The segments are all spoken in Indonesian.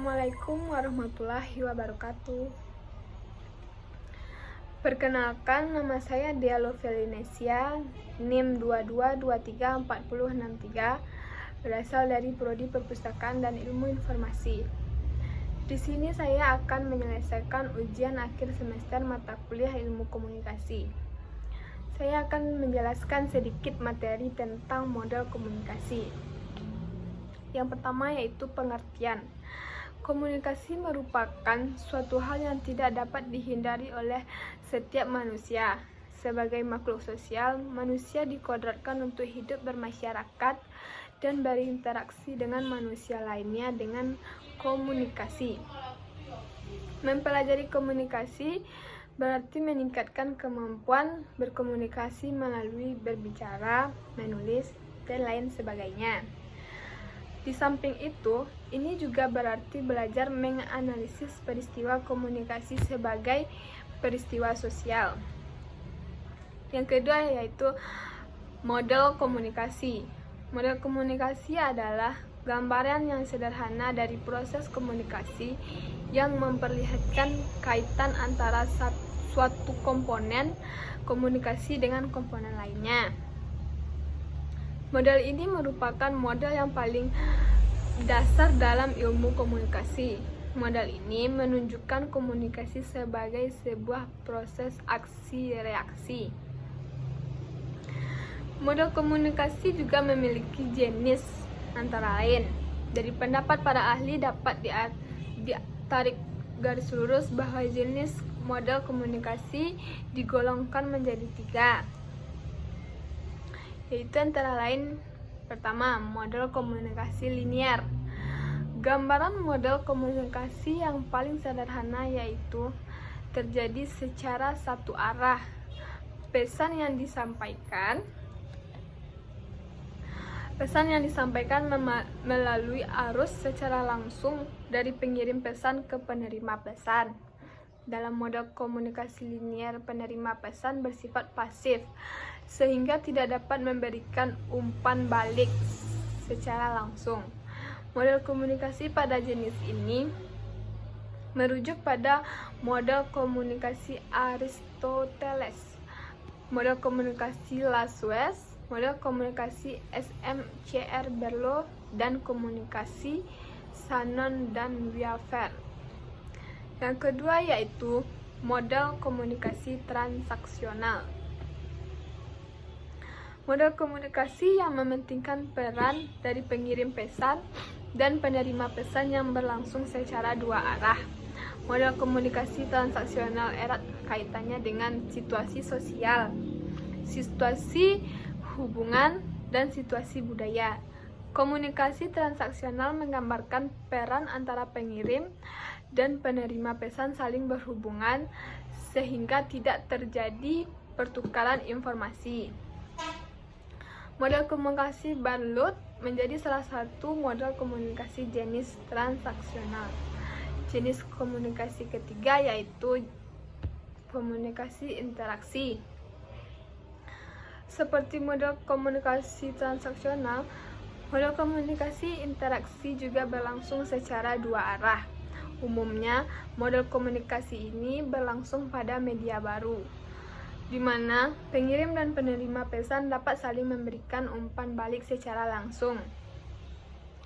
Assalamualaikum warahmatullahi wabarakatuh. Perkenalkan, nama saya Dea Lovelinesia, NIM 22234063, berasal dari Prodi Perpustakaan dan Ilmu Informasi. Di sini saya akan menyelesaikan ujian akhir semester mata kuliah Ilmu Komunikasi. Saya akan menjelaskan sedikit materi tentang model komunikasi. Yang pertama yaitu pengertian. Komunikasi merupakan suatu hal yang tidak dapat dihindari oleh setiap manusia. Sebagai makhluk sosial, manusia dikodratkan untuk hidup bermasyarakat dan berinteraksi dengan manusia lainnya dengan komunikasi. Mempelajari komunikasi berarti meningkatkan kemampuan berkomunikasi melalui berbicara, menulis, dan lain sebagainya. Di samping itu, ini juga berarti belajar menganalisis peristiwa komunikasi sebagai peristiwa sosial. Yang kedua yaitu model komunikasi. Model komunikasi adalah gambaran yang sederhana dari proses komunikasi yang memperlihatkan kaitan antara suatu komponen komunikasi dengan komponen lainnya. Model ini merupakan model yang paling dasar dalam ilmu komunikasi. Model ini menunjukkan komunikasi sebagai sebuah proses aksi-reaksi. Model komunikasi juga memiliki jenis, antara lain. Dari pendapat para ahli dapat ditarik garis lurus bahwa jenis model komunikasi digolongkan menjadi 3. Yaitu antara lain, pertama, model komunikasi linear. Gambaran model komunikasi yang paling sederhana yaitu terjadi secara satu arah. Pesan yang disampaikan melalui arus secara langsung dari pengirim pesan ke penerima pesan. Dalam model komunikasi linear, penerima pesan bersifat pasif, sehingga tidak dapat memberikan umpan balik secara langsung. Model komunikasi pada jenis ini merujuk pada model komunikasi Aristoteles, model komunikasi Laswes, model komunikasi SMCR Berlo, dan komunikasi Shannon dan Weaver. Yang kedua yaitu model komunikasi transaksional. Model komunikasi yang mementingkan peran dari pengirim pesan dan penerima pesan yang berlangsung secara dua arah. Model komunikasi transaksional erat kaitannya dengan situasi sosial, situasi hubungan, dan situasi budaya. Komunikasi transaksional menggambarkan peran antara pengirim dan penerima pesan saling berhubungan sehingga tidak terjadi pertukaran informasi. Model komunikasi Berlo menjadi salah satu model komunikasi jenis transaksional. Jenis komunikasi ketiga yaitu komunikasi interaksi. Seperti model komunikasi transaksional, model komunikasi interaksi juga berlangsung secara dua arah. Umumnya, model komunikasi ini berlangsung pada media baru, di mana pengirim dan penerima pesan dapat saling memberikan umpan balik secara langsung.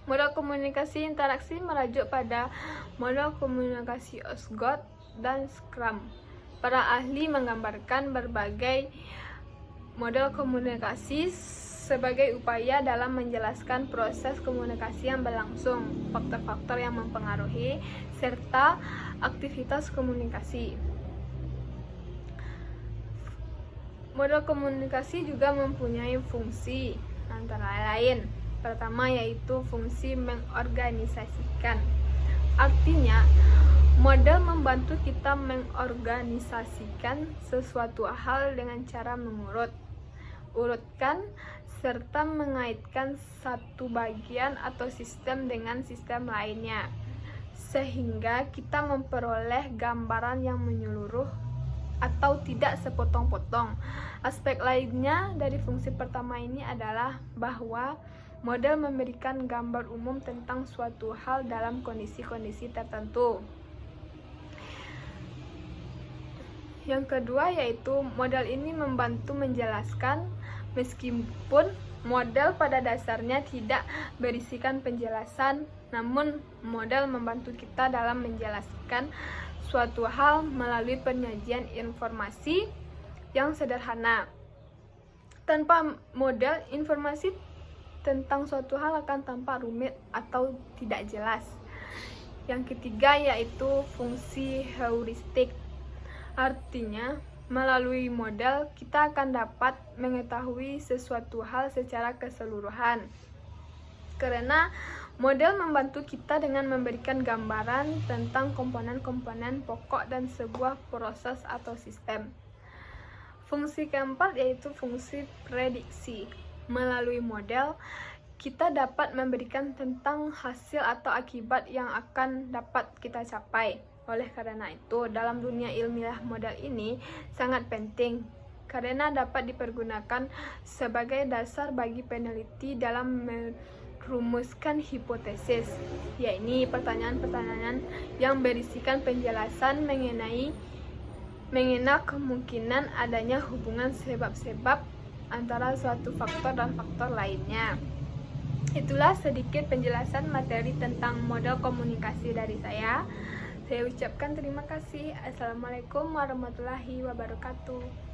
Model komunikasi interaksi merujuk pada model komunikasi Osgood dan Scrum. Para ahli menggambarkan berbagai model komunikasi sebagai upaya dalam menjelaskan proses komunikasi yang berlangsung, faktor-faktor yang mempengaruhi, serta aktivitas komunikasi. Model komunikasi juga mempunyai fungsi, antara lain. Pertama yaitu fungsi mengorganisasikan. Artinya, model membantu kita mengorganisasikan sesuatu hal dengan cara urutkan, serta mengaitkan satu bagian atau sistem dengan sistem lainnya, sehingga kita memperoleh gambaran yang menyeluruh atau tidak sepotong-potong. Aspek lainnya dari fungsi pertama ini adalah bahwa Model memberikan gambar umum tentang suatu hal dalam kondisi-kondisi tertentu. Yang kedua yaitu model ini membantu menjelaskan, meskipun model pada dasarnya tidak berisikan penjelasan, namun model membantu kita dalam menjelaskan suatu hal melalui penyajian informasi yang sederhana. Tanpa model, informasi tentang suatu hal akan tampak rumit atau tidak jelas. Yang ketiga yaitu fungsi heuristik. Artinya, melalui model kita akan dapat mengetahui sesuatu hal secara keseluruhan. Karena model membantu kita dengan memberikan gambaran tentang komponen-komponen pokok dan sebuah proses atau sistem. Fungsi keempat yaitu fungsi prediksi. Melalui model, kita dapat memberikan tentang hasil atau akibat yang akan dapat kita capai. Oleh karena itu, dalam dunia ilmiah model ini sangat penting karena dapat dipergunakan sebagai dasar bagi peneliti dalam merumuskan hipotesis, yakni pertanyaan-pertanyaan yang berisikan penjelasan mengenai kemungkinan adanya hubungan sebab-sebab antara suatu faktor dan faktor lainnya. Itulah sedikit penjelasan materi tentang model komunikasi dari saya. Saya ucapkan terima kasih. Assalamualaikum warahmatullahi wabarakatuh.